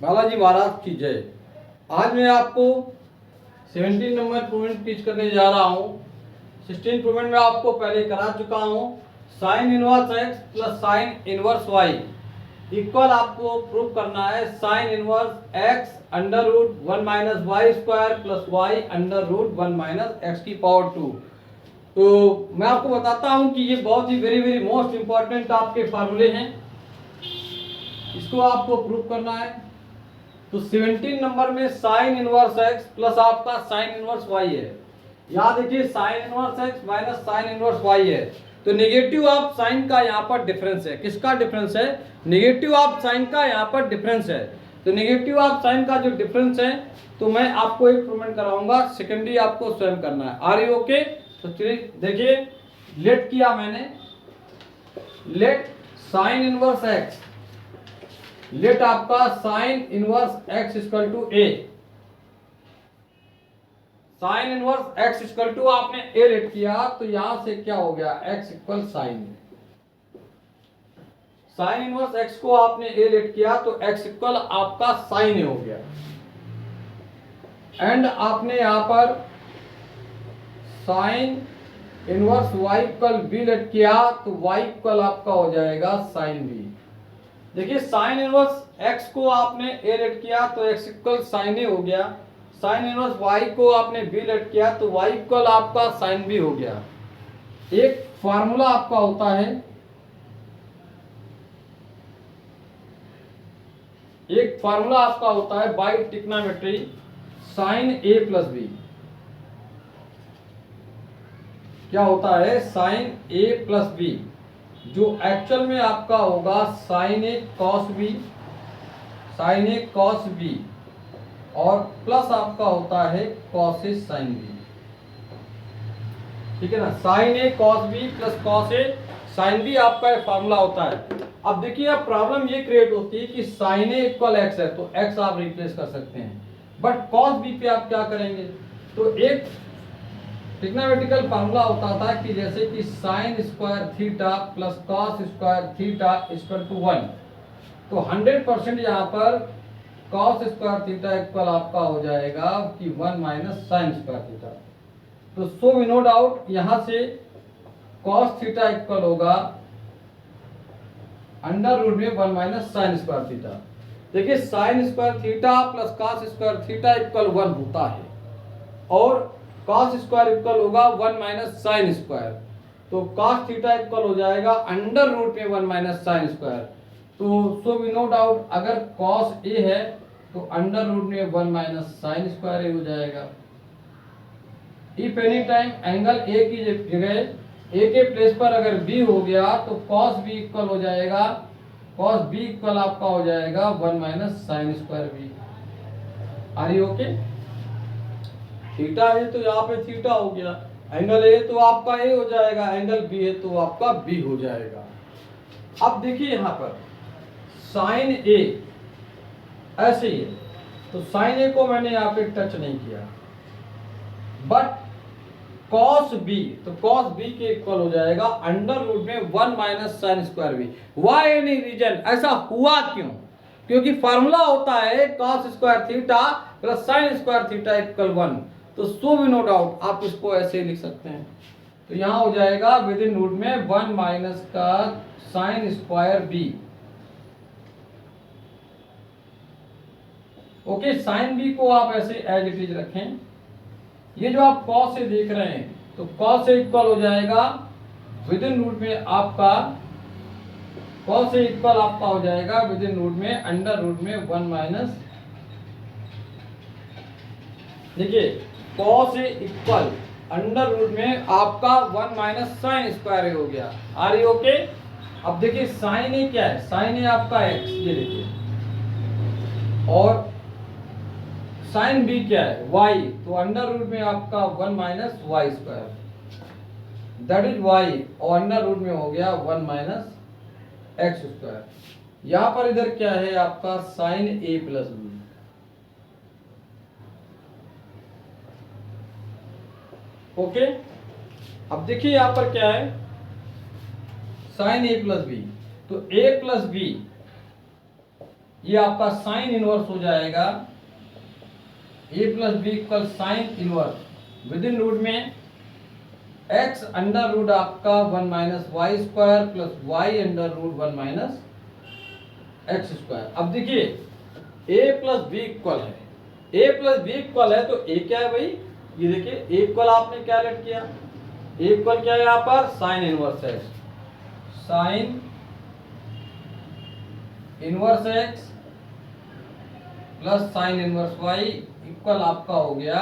बालाजी महाराज की जय। आज मैं आपको 17 नंबर प्रूवमेंट टीच करने जा रहा हूँ। 16 प्रूवमेंट में आपको पहले करा चुका हूँ। Sine inverse x plus sine inverse y equal आपको प्रूव करना है sine inverse x under root 1 minus y square plus y under root 1 minus x की पावर 2। तो मैं आपको बताता हूँ कि ये बहुत ही वेरी मोस्ट इंपॉर्टेंट आपके फार्मूले हैं, इसको आपको प्रूव करना है। तो 17 नंबर में साइन इनवर्स एक्स प्लस आपका साइन इनवर्स वाई है। यहाँ देखिए sine inverse x minus sine inverse y है, तो नेगेटिव ऑफ साइन का यहाँ पर डिफरेंस है। किसका डिफरेंस है? नेगेटिव ऑफ साइन का यहाँ पर डिफरेंस है। तो नेगेटिव ऑफ साइन का जो डिफरेंस है, तो मैं आपको एक प्रूवमेंट कराऊंगा, सेकेंडरी आपको स्वयं करना है। Are you okay? तो चलिए देखिए, लेट किया मैंने, let sine inverse x, let आपका sine inverse x equal to a, sine inverse x equal to आपने ए लेट किया, तो यहां से क्या हो गया? X equal sine, sine inverse x को आपने ए लेट किया तो एक्स इक्वल आपका साइन ए हो गया। एंड आपने यहां पर sine inverse y equal b let किया तो वाई इक्वल आपका हो जाएगा साइन बी। देखिए साइन इनवर्स एक्स को आपने ए लेट किया तो एक्स इक्वल साइन ए हो गया, साइन इनवर्स वाई को आपने बी लेट किया तो वाई इक्वल आपका साइन बी हो गया। एक फार्मूला आपका होता है, एक फार्मूला आपका होता है बाय ट्रिग्नोमेट्री, साइन ए प्लस बी। क्या होता है? साइन ए प्लस बी, जो एक्चुअल में आपका होगा साइन ए कॉस बी, साइन ए कॉस बी, और प्लस आपका होता है कॉस ए साइन बी। ठीक है ना? Sign A cos B plus cos A sine B आपका फार्मूला होता है। अब देखिए, अब प्रॉब्लम ये क्रिएट होती है कि साइन ए इक्वल एक्स है तो एक्स आप रिप्लेस कर सकते हैं, बट कॉस बी पे आप क्या करेंगे? तो एक ट्रिग्नोमेट्रिकल फार्मूला होता था कि जैसे कि sine square theta plus cos square theta equal to 1, तो 100% यहाँ पर कॉस स्क्वायर थीटा इक्वल आपका हो जाएगा कि 1 माइनस साइन स्क्वायर थीटा। तो सो वी नो डाउट यहाँ से कॉस थीटा इक्वल होगा अंडर रूट में 1 माइनस साइन स्क्वायर थीटा। देखिए sign square theta plus cos square theta equal 1 होता है, और cos स्क्वायर इक्वल होगा 1 माइनस साइन स्क्वायर, तो cos थीटा इक्वल हो जाएगा अंडर रूट में 1 माइनस साइन स्क्वायर। तो सो वी नो डाउट अगर cos a है तो अंडर रूट में 1 माइनस साइन स्क्वायर ए हो जाएगा। If any time angle a की जगह a के प्लेस पर अगर b हो गया तो cos b इक्वल हो जाएगा, cos b इक्वल आपका हो जाएगा 1 minus sine square b। Are you okay? Theta है तो यहाँ पे थीटा हो गया, एंगल ए तो आपका ए हो जाएगा, एंगल बी है तो आपका बी हो जाएगा। अब देखिए यहाँ पर साइन ए ऐसे ही है, तो साइन ए को मैंने यहाँ पे टच नहीं किया, बट कॉस बी, तो कॉस बी के इक्वल हो जाएगा अंडर रूट में 1 minus sine square b. Why any reason? ऐसा हुआ क्यों? क्योंकि फार्मूला होता है cos square theta plus sine square theta equal 1, तो सो वी नो डाउट आप इसको ऐसे ही लिख सकते हैं। तो यहां हो जाएगा विद इन रूट में 1 माइनस का sine square b. Okay, sine b को आप ऐसे एज इट इज रखें। ये जो आप कॉस से देख रहे हैं, तो कॉस से इक्वल हो जाएगा विद इन रूट में आपका, कॉस से इक्वल आपका हो जाएगा विद इन रूट में अंडर रूट में 1 माइनस, देखिए cos a equal under root में आपका 1 माइनस साइन स्क्वायर हो गया। Are you okay? अब देखिए साइन ए क्या है? साइन ए आपका एक्स, ये देखिए, और साइन बी क्या है? वाई, तो अंडर रूट में आपका 1 minus y square, that is y, और अंडर रूट में हो गया 1 माइनस एक्स स्क्वायर। यहां पर इधर क्या है आपका? साइन ए प्लस बी। ओके, अब देखिए यहां पर क्या है? साइन ए प्लस बी, तो ए प्लस बी ये आपका साइन इनवर्स हो जाएगा a plus b equal sine inverse within root में एक्स अंडर रूट आपका 1 minus y square plus y under root 1 minus x square. अब देखिए ए प्लस बी इक्वल है, ए प्लस बी इक्वल है तो ए क्या है भाई, ये देखिए ए इक्वल आपने क्या लेट किया, ए इक्वल क्या है यहाँ पर sine inverse x, sine inverse x plus sine inverse y equal आपका हो गया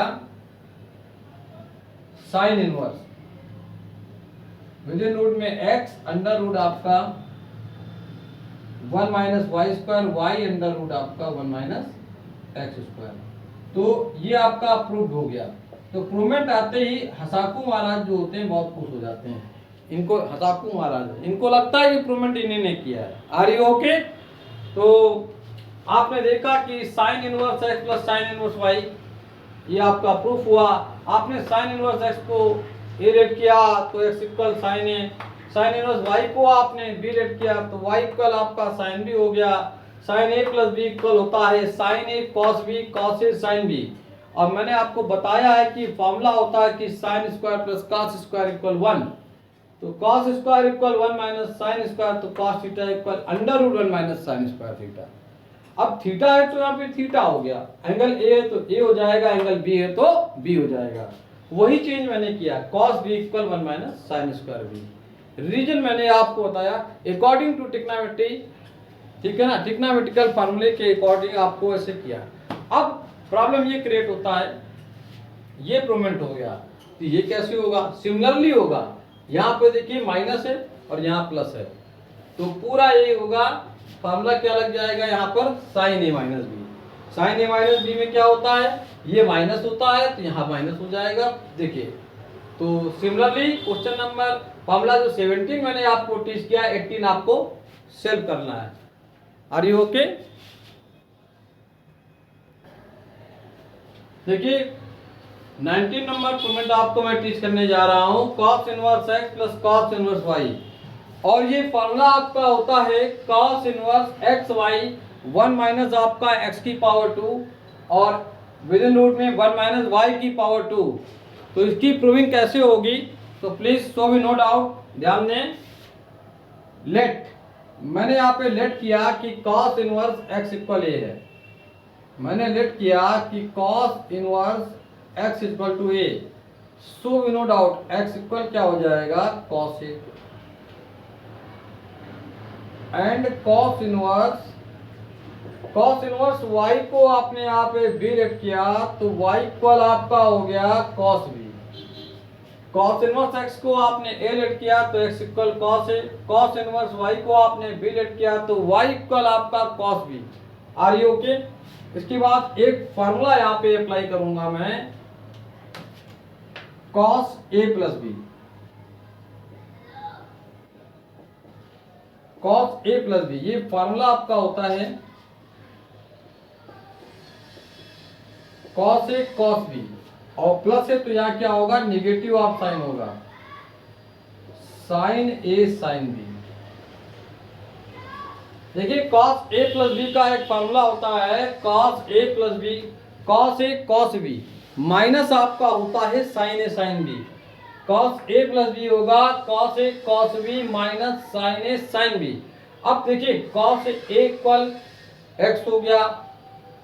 sine inverse within root में एक्स अंडर रूट आपका 1 minus y square y under root आपका 1 माइनस एक्स स्क्वायर। तो ये आपका प्रूव हो गया। तो प्रूवमेंट आते ही हसाकू महाराज जो होते हैं बहुत खुश हो जाते हैं, इनको हसाकू महाराज इनको लगता है कि प्रूवमेंट इन्हीं ने किया है। Are you okay? तो आपने देखा कि sine inverse x plus sine inverse y ये आपका प्रूफ हुआ। आपने साइन इनवर्स एक्स को ए रेट किया तो एक्स इक्वल साइन ए, साइन इनवर्स वाई को आपने बी रेट किया तो वाई इक्वल आपका साइन बी हो गया। साइन ए प्लस बी इक्वल होता है sign A cos B cos A sine B. और मैंने आपको बताया है कि फॉर्मूला होता है कि sine square plus cos square equal 1, तो cos square equal 1 minus sine square, तो cos theta equal under root 1 minus sine square theta. अब थीटा है तो यहाँ पे थीटा हो गया, एंगल ए है तो ए हो जाएगा, एंगल बी है तो बी हो जाएगा। वही चेंज मैंने किया, cos b equal 1 minus sine square b. Reason मैंने आपको बताया अकॉर्डिंग टू ट्रिग्नोमेट्री, ठीक है ना, ट्रिग्नोमेट्रिकल फार्मूले के अकॉर्डिंग आपको ऐसे किया। अब प्रॉब्लम ये क्रिएट होता है, ये प्रूवमेंट हो गया तो ये कैसे होगा, सिमिलरली होगा। यहाँ पे देखिए माइनस है और यहाँ प्लस है तो पूरा ये होगा, फार्मूला क्या लग जाएगा यहाँ पर साइन ए माइनस बी। साइन ए माइनस बी में क्या होता है, ये माइनस होता है तो यहाँ माइनस हो जाएगा। देखिए तो सिमिलरली क्वेश्चन नंबर फार्मूला जो 17 मैंने आपको टीच किया, 18 आपको सेल्व करना है। Are you okay? देखिए 19 नंबर प्रूवमेंट आपको मैं टीच करने जा रहा हूं, cos inverse x plus cos inverse y. और ये फार्मूला आपका होता है cos inverse x y 1 minus आपका एक्स की पावर 2 और विद इन रूट में 1 माइनस वाई की पावर 2। तो इसकी प्रूविंग कैसे होगी, तो please so we no doubt, ध्यान दें। लेट, मैंने यहाँ पे लेट किया कि cos inverse x equal a है, मैंने लेट किया कि cos inverse x equal to a, so we no doubt x equal क्या हो जाएगा cos a, and cos inverse y को आपने यहाँ पे b लेट किया तो y इक्वल आपका हो गया cos b। Cos inverse x को आपने a लेट किया तो x equal cos a, cos inverse y को आपने b लेट किया तो y इक्वल आपका cos b। Are you okay? इसके बाद एक फार्मूला यहाँ पे अप्लाई करूंगा मैं, cos a plus b, cos a plus b, ये फार्मूला आपका होता है cos a cos b, और प्लस है तो यहाँ क्या होगा, निगेटिव ऑफ साइन होगा, साइन a साइन b। देखिए cos a प्लस b का एक फार्मूला होता है cos a plus b, cos a cos b minus आपका होता है sine a sine b। cos a plus b होगा cos a cos b minus sign a sine b। अब देखिए cos a इक्वल x हो गया,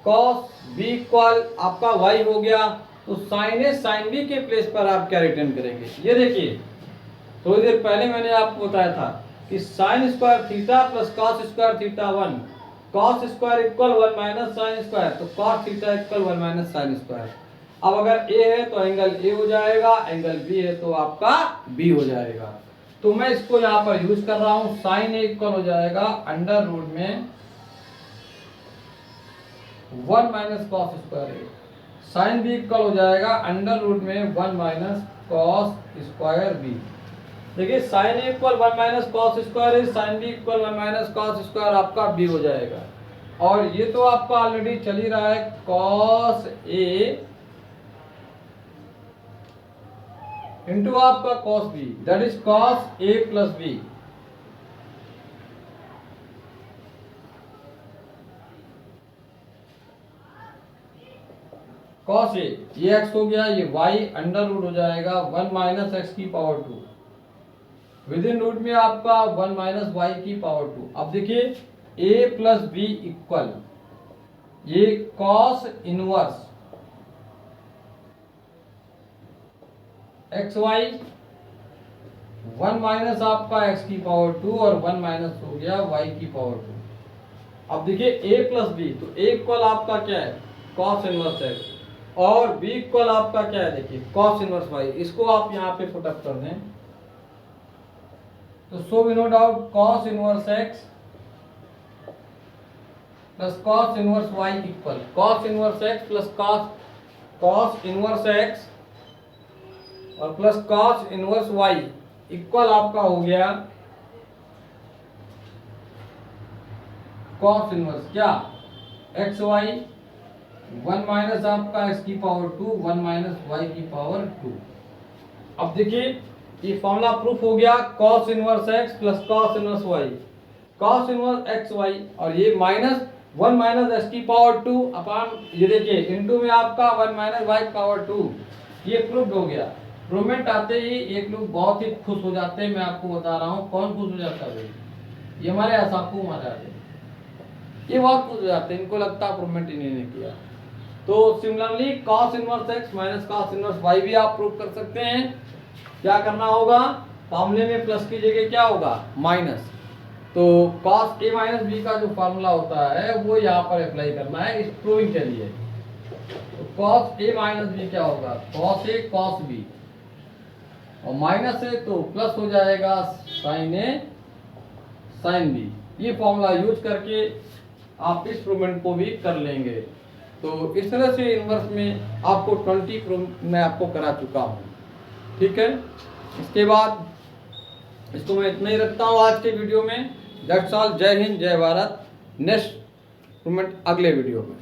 cos b इक्वल आपका y हो गया, तो साइन a साइन b के प्लेस पर आप क्या रिटर्न करेंगे। ये देखिए थोड़ी देर पहले मैंने आपको बताया था कि sine square theta plus cos square theta 1, cos square equal 1 minus sine square, तो cos theta equal 1 minus sine square. अब अगर a है तो एंगल a हो जाएगा, एंगल b है तो आपका b हो जाएगा। तो मैं इसको यहाँ पर यूज कर रहा हूँ, साइन a इक्वल हो जाएगा अंडर रूट में 1 minus cos square a, sine b equal हो जाएगा अंडर रूट में 1 माइनस कॉस स्क्वायर b। देखिए sine a equal 1 minus cos square है, sine b equal 1 minus cos square आपका b हो जाएगा। और ये तो आपका ऑलरेडी चल ही रहा है कॉस a इंटू आपका cos b, that is cos a plus b। Cos a, ये x हो गया, ये y अंडर रूट हो जाएगा 1 माइनस एक्स की पावर 2, विद इन रूट में आपका 1 माइनस वाई की पावर 2। अब देखिए a प्लस बी इक्वल ये cos inverse x y 1 minus आपका x की पावर 2 और 1 माइनस हो गया y की पावर 2। अब देखिए a प्लस बी, तो a इक्वल आपका क्या है कॉस इनवर्स x और b इक्वल आपका क्या है देखिए कॉस इनवर्स y। इसको आप यहाँ पे पुट अप कर दें तो so we no doubt cos inverse x plus cos inverse y equal cos inverse x plus cos inverse x और plus cos inverse y equal आपका हो गया कॉस इनवर्स क्या एक्स वाई 1 माइनस आपका x की पावर 2 1 माइनस y की power 2। अब देखिए ये फॉर्मूला प्रूफ हो गया cos inverse x plus cos inverse y, cos inverse x y और ये माइनस 1 माइनस x की पावर 2 अपॉन ये देखिए इनटू में आपका 1 माइनस y की पावर 2। ये प्रूफ हो गया। प्रूवमेंट आते ही एक लोग बहुत ही खुश हो जाते हैं, मैं आपको बता रहा हूँ कौन खुश हो जाता है, ये हमारे असाकू महाराज, ये बहुत खुश हो जाते हैं, इनको लगता है प्रूवमेंट इन्हीं ने किया। तो similarly cos inverse x minus cos inverse y भी आप प्रूव कर सकते हैं। क्या करना होगा, फार्मूले में प्लस की जगह क्या होगा माइनस, तो cos a माइनस b का जो फार्मूला होता है वो यहाँ पर अप्लाई करना है इस प्रूविंग के लिए। तो cos a माइनस b क्या होगा cos a cos b और माइनस है तो प्लस हो जाएगा sin a sin b। ये फॉर्मूला यूज करके आप इस प्रूवमेंट को भी कर लेंगे। तो इस तरह से इनवर्स में आपको 20 प्रूव मैं आपको करा चुका हूँ, ठीक है। इसके बाद इसको मैं इतना ही रखता हूँ आज के वीडियो में। That's all. जय हिंद जय भारत। नेक्स्ट प्रूवमेंट अगले वीडियो में।